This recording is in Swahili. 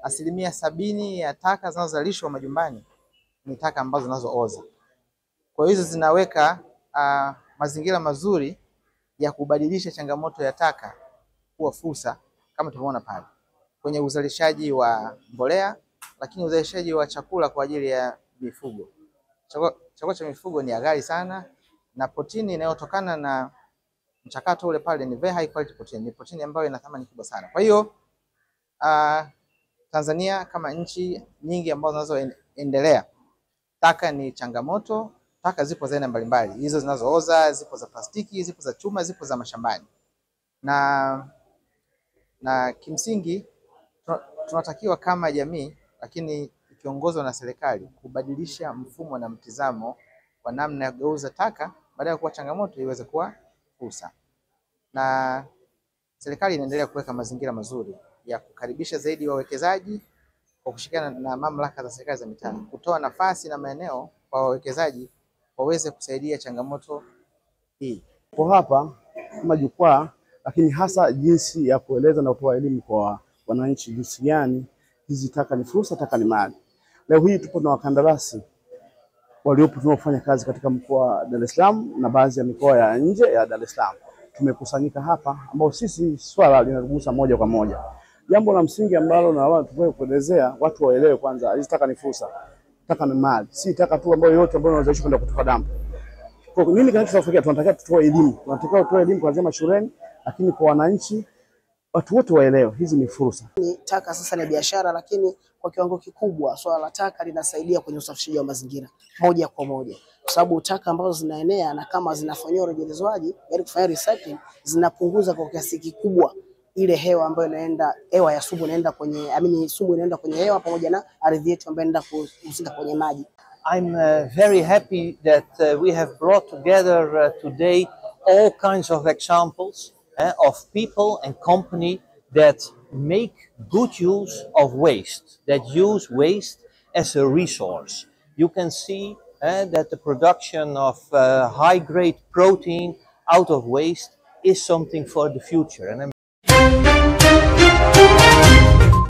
70% ya taka zinazozalishwa majumbani ni taka ambazo zinazooza. Kwa hiyo hizo zinaweka mazingira mazuri ya kubadilisha changamoto ya taka kuwa fursa, kama tumeona pale kwenye uzalishaji wa mbolea, lakini uzalishaji wa chakula kwa ajili ya mifugo. Chakula cha mifugo ni ghali sana, na protini inayotokana na mchakato ule pale ni very high quality protein, ni protini ambayo ina thamani kubwa sana. Kwa hiyo Tanzania kama nchi nyingi ambazo zinazoendelea, taka ni changamoto. Taka zipo za aina mbalimbali, hizo zinazooza, zipo za plastiki, zipo za chuma, zipo za mashambani, na kimsingi tunatakiwa kama jamii, lakini ikiongozwa na serikali, kubadilisha mfumo na mtizamo wa namna ya kugeuza taka baada ya kuwa changamoto iweze kuwa fursa. Na serikali inaendelea kuweka mazingira mazuri ya kukaribisha zaidi wawekezaji kwa kushirikiana na mamlaka za serikali za mitaa, kutoa nafasi na maeneo kwa wawekezaji waweze kusaidia changamoto hii. Kwa hapa kama jukwaa, lakini hasa jinsi ya kueleza na kutoa elimu kwa wananchi jinsi gani hizi taka ni fursa, taka ni mali. Leo hii tupo na wakandarasi waliopo tunaofanya kazi katika mkoa wa Dar es Salaam na baadhi ya mikoa ya nje ya Dar es Salaam. Tumekusanyika hapa ambao sisi swala linagusa moja kwa moja. Jambo la msingi ambalo na watu tunataka kuelezea watu waelewe, kwanza hizi taka ni fursa, taka ni mali, si taka tu ambayo yote ambayo unaweza kwenda kutoka dampo. Kwa nini kinachotafikia, tunataka tutoe elimu, tunataka tutoe elimu kuanzia mashuleni, lakini kwa wananchi watu wote waelewe hizi ni fursa. Taka sasa ni biashara, lakini kwa kiwango kikubwa swala la taka linasaidia kwenye usafishaji wa mazingira moja kwa moja, kwa sababu taka ambazo zinaenea na kama zinafanywa urejelezwaji, yaani kufanya recycling, zinapunguza kwa kiasi kikubwa ile hewa ambayo inaenda, hewa ya sumu inaenda kwenye, sumu inaenda kwenye hewa pamoja na ardhi yetu ambayo inaenda kuhusika kwenye maji. I'm very happy that we have brought together today all kinds of examples of people and company that make good use of waste, that use waste as a resource. You can see that the production of high-grade protein out of waste is something for the future, and I'm